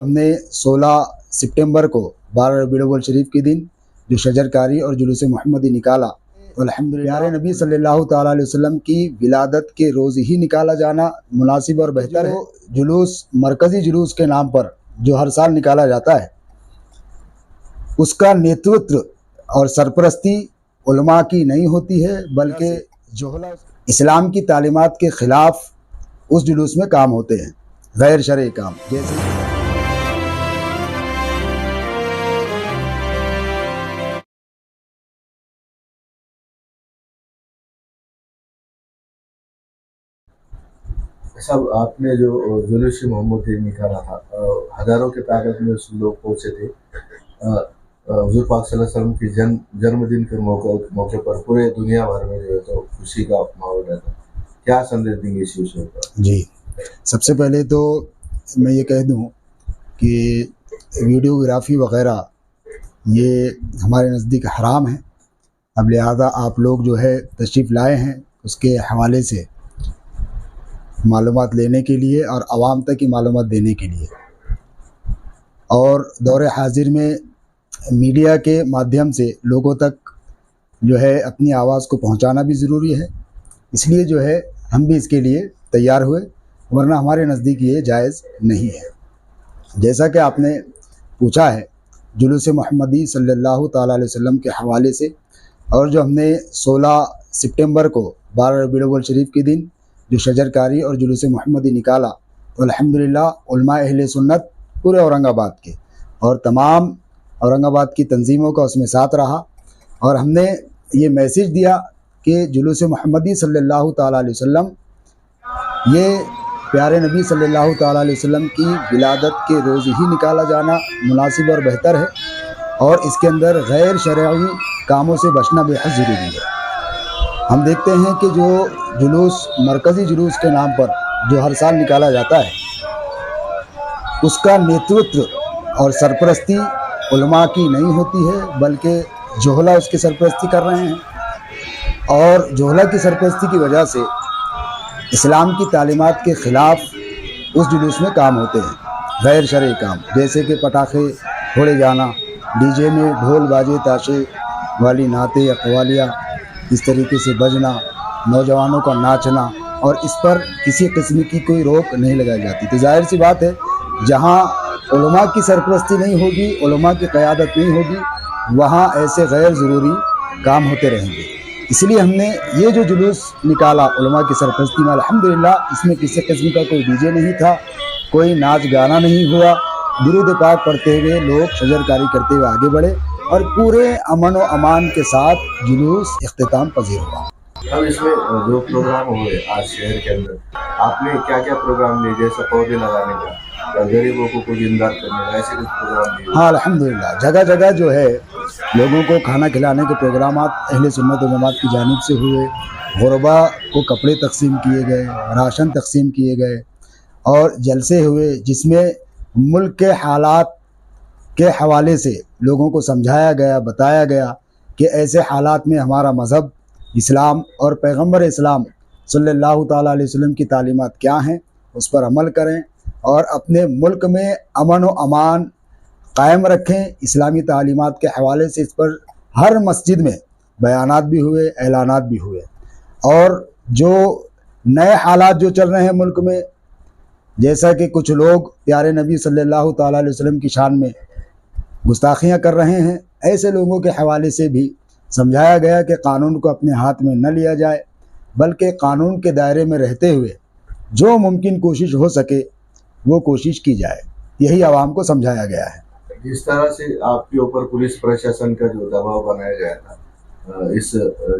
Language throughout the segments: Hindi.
हमने 16 सितंबर को 12 रबीउल अव्वल शरीफ के दिन जो शजरकारी और जुलूस मोहम्मदी निकाला, अल्हम्दुलिल्लाह प्यारे नबी सल्लल्लाहु ताला अलैहि वसल्लम की विलादत के रोज़ ही निकाला जाना मुनासिब और बेहतर है। जुलूस मरकज़ी जुलूस के नाम पर जो हर साल निकाला जाता है, उसका नेतृत्व और सरपरस्ती उलमा की नहीं होती है, बल्कि जोहला इस्लाम की तालीमात के ख़िलाफ़ उस जुलूस में काम होते हैं, गैर शरई काम। जैसे साहब, आपने जो जुलूस मोहम्मदी निकाला था, हज़ारों की तादाद में उस लोग पहुँचे थे। हुज़ूर पाक सल्लल्लाहु अलैहि वसल्लम की जन्मदिन के मौके पर पूरे दुनिया भर में जो है तो खुशी का माहौल रहता। क्या संदेश देंगे इस विषय पर? जी, सबसे पहले तो मैं ये कह दूँ कि वीडियोग्राफी वग़ैरह ये हमारे नज़दीक हराम है। अब लिहाजा आप लोग जो है तशरीफ़ लाए हैं उसके हवाले से मालूमात लेने के लिए और आवाम तक की मालूमात देने के लिए, और दौर हाज़िर में मीडिया के माध्यम से लोगों तक जो है अपनी आवाज़ को पहुंचाना भी ज़रूरी है। इसलिए जो है हम भी इसके लिए तैयार हुए, वरना हमारे नज़दीक ये जायज़ नहीं है। जैसा कि आपने पूछा है जुलूस मोहम्मदी सल्लल्लाहु ताला अलैहि वसल्लम के हवाले से, और जो हमने 16 सितंबर को 12 रबीउल अव्वल शरीफ के दिन जो शजरकारी और जुलूस मोहम्मदी निकाला, तो अल्हम्दुलिल्लाह उलमा अहले सुन्नत पूरे औरंगाबाद के और तमाम औरंगाबाद की तंजीमों का उसमें साथ रहा, और हमने ये मैसेज दिया कि जुलूस मोहम्मदी सल्लल्लाहु ताला अलैहि वसल्लम ये प्यारे नबी सल्लल्लाहु ताला अलैहि वसल्लम की विलादत के रोज़ ही निकाला जाना मुनासिब और बेहतर है, और इसके अंदर गैर शरई कामों से बचना बेहद ज़रूरी है। हम देखते हैं कि जो जुलूस मरकज़ी जुलूस के नाम पर जो हर साल निकाला जाता है, उसका नेतृत्व और सरपरस्ती उलमा की नहीं होती है, बल्कि जोहला उसकी सरपरस्ती कर रहे हैं, और जोहला की सरपरस्ती की वजह से इस्लाम की तालीमात के ख़िलाफ़ उस जुलूस में काम होते हैं, गैर शरई काम, जैसे कि पटाखे फोड़े जाना, डीजे में ढोल बाजे ताशे वाली नाते या कवालियाँ इस तरीके से बजना, नौजवानों का नाचना, और इस पर किसी किस्म की कोई रोक नहीं लगाई जाती। तो जाहिर सी बात है, जहाँ उलमा की सरपरस्ती नहीं होगी, उलमा की क़यादत नहीं होगी, वहाँ ऐसे गैर ज़रूरी काम होते रहेंगे। इसलिए हमने ये जो जुलूस निकाला उलमा की सरपरस्ती में, अल्हम्दुलिल्लाह इसमें किसी किस्म का कोई डीजे नहीं था, कोई नाच गाना नहीं हुआ। दुरूद पाक पढ़ते हुए लोग शजरकारी करते हुए आगे बढ़े, और पूरे अमन व अमान के साथ जुलूस इख्तिताम पज़ीर हुआ। अब इसमें जो प्रोग्राम हुए आज शहर के अंदर, आपने क्या क्या प्रोग्राम लिए? जैसे पौधे लगाने का, गरीबों को कुछ इमदाद करने का, ऐसे कुछ प्रोग्राम लिए? हाँ, अल्हम्दुलिल्लाह जगह जगह जो है लोगों को खाना खिलाने के प्रोग्राम अहले सुन्नत व जमात की जानिब से हुए, गुरबा को कपड़े तकसीम किए गए, राशन तकसीम किए गए, और जलसे हुए जिसमें मुल्क के हालात के हवाले से लोगों को समझाया गया, बताया गया कि ऐसे हालात में हमारा मज़हब इस्लाम और पैगम्बर इस्लाम सल्लल्लाहु ताला अलैहि वसल्लम की तालीमात क्या हैं, उस पर अमल करें और अपने मुल्क में अमन व अमान कायम रखें। इस्लामी तालीमात के हवाले से इस पर हर मस्जिद में बयानात भी हुए, ऐलानात भी हुए, और जो नए हालात जो चल रहे हैं मुल्क में, जैसा कि कुछ लोग प्यारे नबी सल्लल्लाहु ताला अलैहि वसल्लम की शान में गुस्ताखियाँ कर रहे हैं, ऐसे लोगों के हवाले से भी समझाया गया कि कानून को अपने हाथ में न लिया जाए, बल्कि कानून के दायरे में रहते हुए जो मुमकिन कोशिश हो सके वो कोशिश की जाए। यही आवाम को समझाया गया है। जिस तरह से आपके ऊपर पुलिस प्रशासन का जो दबाव बनाया गया था इस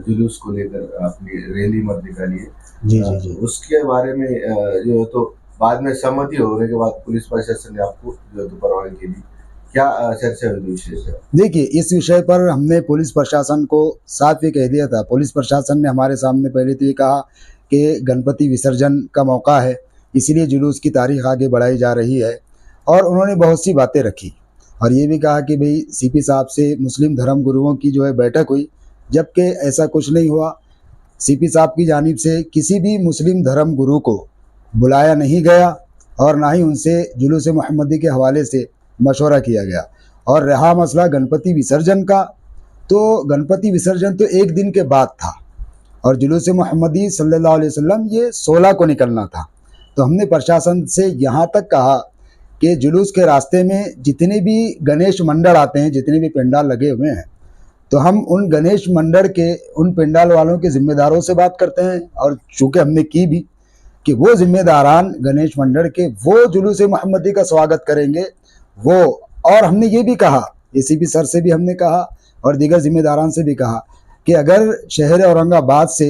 जुलूस को लेकर, आपने रैली मत निकालिए, जी जी जी, उसके बारे में जो है तो बाद में सहमति होने के बाद पुलिस प्रशासन ने आपको जो है तो परवानगी दी, क्या चर्चा हुई विषय से? देखिए इस विषय पर हमने पुलिस प्रशासन को साफ ये कह दिया था। पुलिस प्रशासन ने हमारे सामने पहले तो ये कहा कि गणपति विसर्जन का मौका है, इसलिए जुलूस की तारीख आगे बढ़ाई जा रही है, और उन्होंने बहुत सी बातें रखी, और ये भी कहा कि भाई सीपी साहब से मुस्लिम धर्म गुरुओं की जो है बैठक हुई, जबकि ऐसा कुछ नहीं हुआ। सीपी साहब की जानिब से किसी भी मुस्लिम धर्म गुरु को बुलाया नहीं गया, और ना ही उनसे जुलूस मोहम्मदी के हवाले से मशवरा किया गया। और रहा मसला गणपति विसर्जन का, तो गणपति विसर्जन तो एक दिन के बाद था और जुलूस मोहम्मदी सल्लल्लाहु अलैहि वसल्लम ये 16 को निकलना था। तो हमने प्रशासन से यहाँ तक कहा कि जुलूस के रास्ते में जितने भी गणेश मंडल आते हैं, जितने भी पंडाल लगे हुए हैं, तो हम उन गणेश मंडल के, उन पंडाल वालों के ज़िम्मेदारों से बात करते हैं, और चूँकि हमने की भी, कि वो ज़िम्मेदारान गणेश मंडल के वो जुलूस मोहम्मदी का स्वागत करेंगे वो। और हमने ये भी कहा, एसीपी सर से भी हमने कहा और दीगर ज़िम्मेदारान से भी कहा कि अगर शहर औरंगाबाद से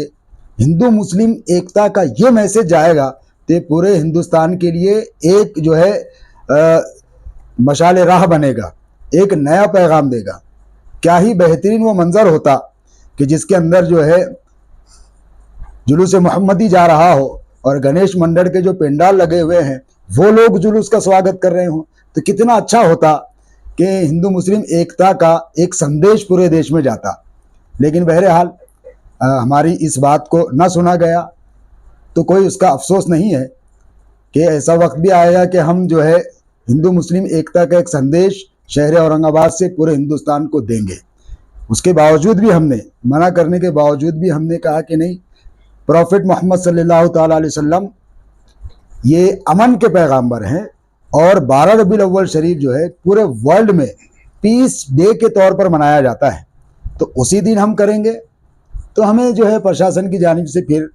हिंदू मुस्लिम एकता का ये मैसेज जाएगा तो पूरे हिंदुस्तान के लिए एक जो है मशाले राह बनेगा, एक नया पैगाम देगा। क्या ही बेहतरीन वो मंज़र होता कि जिसके अंदर जो है जुलूस मोहम्मदी जा रहा हो और गणेश मंडल के जो पंडाल लगे हुए हैं वो लोग जुलूस का स्वागत कर रहे हों। तो कितना अच्छा होता कि हिंदू मुस्लिम एकता का एक संदेश पूरे देश में जाता। लेकिन बहरहाल हमारी इस बात को न सुना गया, तो कोई उसका अफसोस नहीं है कि ऐसा वक्त भी आएगा कि हम जो है हिंदू मुस्लिम एकता का एक संदेश शहर औरंगाबाद से पूरे हिंदुस्तान को देंगे। उसके बावजूद भी हमने मना करने के बावजूद भी हमने कहा कि नहीं, प्रॉफिट मोहम्मद सल्लल्लाहु ताला अलैहि वसल्लम ये अमन के पैगाम्बर हैं और 12 रबीउल अव्वल शरीफ जो है पूरे वर्ल्ड में पीस डे के तौर पर मनाया जाता है, तो उसी दिन हम करेंगे। तो हमें जो है प्रशासन की जानिब से फिर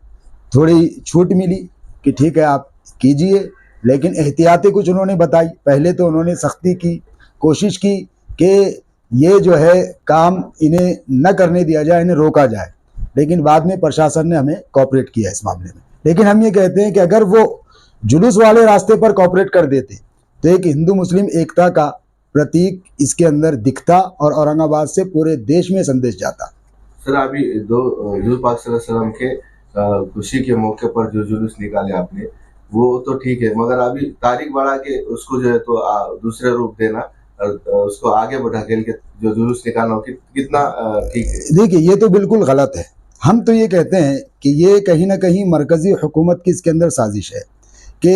थोड़ी छूट मिली कि ठीक है आप कीजिए, लेकिन एहतियातें कुछ उन्होंने बताई। पहले तो उन्होंने सख्ती की, कोशिश की कि ये जो है काम इन्हें न करने दिया जाए, इन्हें रोका जाए, लेकिन बाद में प्रशासन ने हमें कॉपरेट किया इस मामले में। लेकिन हम ये कहते हैं कि अगर वो जुलूस वाले रास्ते पर कॉपरेट कर देते तो एक हिंदू मुस्लिम एकता का प्रतीक इसके अंदर दिखता और औरंगाबाद से पूरे देश में संदेश जाता। सर, अभी हजूर पाक सल्लल्लाहु अलैहि वसल्लम के खुशी के मौके पर जो जुलूस निकाले आपने, वो तो ठीक है, मगर अभी तारीख बढ़ा के उसको जो है तो दूसरे रूप देना और उसको आगे बढ़ा के जो जुलूस निकालना कितना ठीक है? देखिए, ये तो बिल्कुल गलत है। हम तो ये कहते हैं कि ये कहीं ना कहीं मरकजी हुकूमत की इसके अंदर साजिश है कि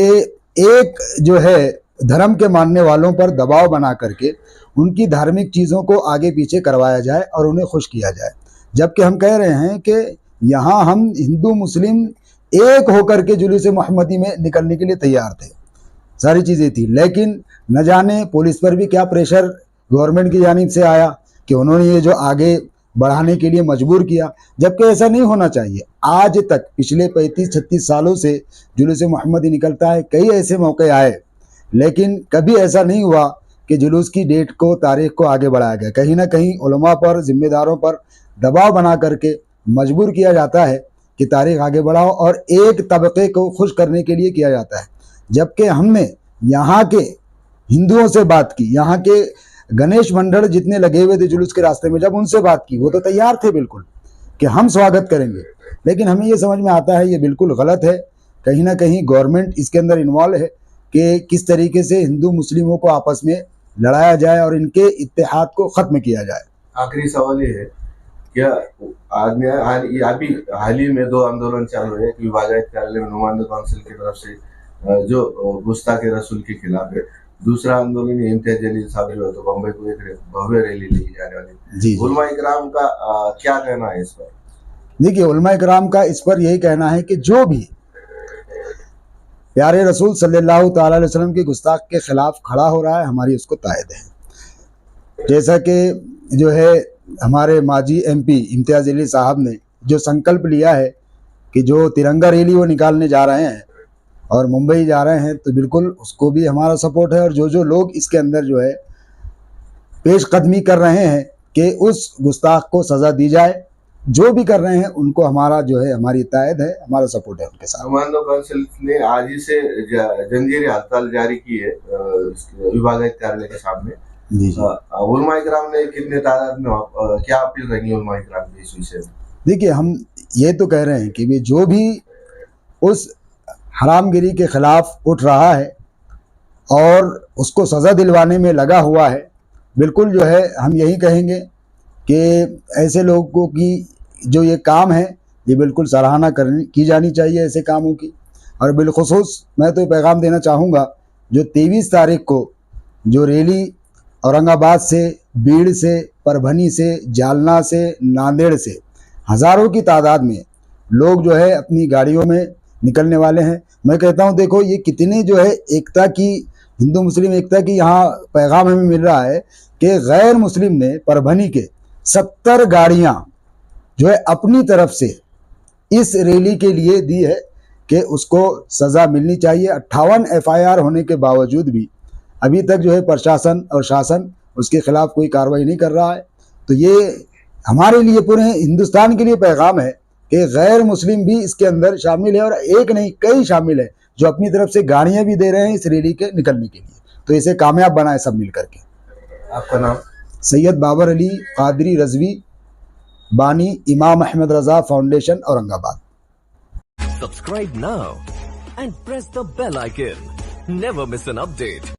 एक जो है धर्म के मानने वालों पर दबाव बना करके उनकी धार्मिक चीज़ों को आगे पीछे करवाया जाए और उन्हें खुश किया जाए। जबकि हम कह रहे हैं कि यहाँ हम हिंदू मुस्लिम एक होकर के जुलूस मोहम्मदी में निकलने के लिए तैयार थे, सारी चीज़ें थी, लेकिन न जाने पुलिस पर भी क्या प्रेशर गवर्नमेंट की जानिब से आया कि उन्होंने ये जो आगे बढ़ाने के लिए मजबूर किया, जबकि ऐसा नहीं होना चाहिए। आज तक पिछले 35-36 सालों से जुलूस मोहम्मदी निकलता है, कई ऐसे मौके आए, लेकिन कभी ऐसा नहीं हुआ कि जुलूस की डेट को, तारीख को आगे बढ़ाया गया। कहीं ना कहीं उलमा पर, जिम्मेदारों पर दबाव बना करके मजबूर किया जाता है कि तारीख आगे बढ़ाओ और एक तबके को खुश करने के लिए किया जाता है। जबकि हमने यहाँ के हिंदुओं से बात की, यहाँ के गणेश मंडल जितने लगे हुए थे जुलूस के रास्ते में, जब उनसे बात की वो तो तैयार थे बिल्कुल कि हम स्वागत करेंगे, लेकिन हमें ये समझ में आता है ये बिल्कुल गलत है। कहीं ना कहीं गवर्नमेंट इसके अंदर इन्वॉल्व है कि किस तरीके से हिंदू मुस्लिमों को आपस में लड़ाया जाए और इनके इत्तेहाद को ख़त्म किया जाए। आखिरी सवाल ये है, क्या अभी हाल ही में 2 आंदोलन चालू है, एक विभागायत कार्यालय में नुमाइंदा काउंसिल की तरफ से जो गुस्ताखे रसूल के खिलाफ है, दूसरा आंदोलन इम्तियाज जलील साहब जो है तो बम्बई को एक भव्य रैली लेके जाने वाली। जी, उलमा इकराम का क्या कहना है इस पर? देखिए, उलमा इकराम का इस पर यही कहना है कि जो भी प्यारे रसूल सल्लल्लाहु ताला अलैहि वसल्लम की गुस्ताख के खिलाफ खड़ा हो रहा है, हमारी उसको तायद है। जैसा कि जो है हमारे माजी एमपी इम्तियाज जलील साहब ने जो संकल्प लिया है कि जो तिरंगा रैली वो निकालने जा रहे हैं और मुंबई जा रहे हैं, तो बिल्कुल उसको भी हमारा सपोर्ट है। और जो लोग इसके अंदर जो है पेशकदमी कर रहे हैं कि उस गुस्ताख को सज़ा दी जाए, जो भी कर रहे हैं उनको हमारा जो है, हमारी तायद है, हमारा सपोर्ट है उनके साथ। नुमाइंदा काउंसिल ने आज ही से जंजीरी हड़ताल जारी की है विभागायत कार्यालय के सामने। जी, उलमा इकराम ने कितने तादाद में क्या अपील रहेंगी उलमा इकराम की इस विषय में? देखिए, हम ये तो कह रहे हैं कि जो भी उस हरामगिरी के खिलाफ उठ रहा है और उसको सज़ा दिलवाने में लगा हुआ है, बिल्कुल जो है हम यही कहेंगे कि ऐसे लोगों की जो ये काम है ये बिल्कुल सराहना की जानी चाहिए ऐसे कामों की। और बिलखुसूस मैं तो पैगाम देना चाहूँगा, जो 23 तारीख को जो रैली औरंगाबाद से, बीड़ से, परभनी से, जालना से, नांदेड़ से हज़ारों की तादाद में लोग जो है अपनी गाड़ियों में निकलने वाले हैं। मैं कहता हूँ देखो ये कितनी जो है एकता की, हिंदू मुस्लिम एकता की यहाँ पैगाम हमें मिल रहा है कि गैर मुस्लिम ने परभनी के 70 गाड़ियाँ जो है अपनी तरफ से इस रैली के लिए दी है कि उसको सज़ा मिलनी चाहिए। 58 FIR होने के बावजूद भी अभी तक जो है प्रशासन और शासन उसके खिलाफ कोई कार्रवाई नहीं कर रहा है। तो ये हमारे लिए, पूरे हिंदुस्तान के लिए पैगाम है कि गैर मुस्लिम भी इसके अंदर शामिल है, और एक नहीं कई शामिल है जो अपनी तरफ से गाड़ियां भी दे रहे हैं इस रैली के निकलने के लिए। तो इसे कामयाब बनाए सब मिल करके। आपका नाम? सैयद बाबर अली कादरी रजवी, बानी Imam Ahmad Raza foundation, Aurangabad. Subscribe now and press the bell icon. Never miss an update.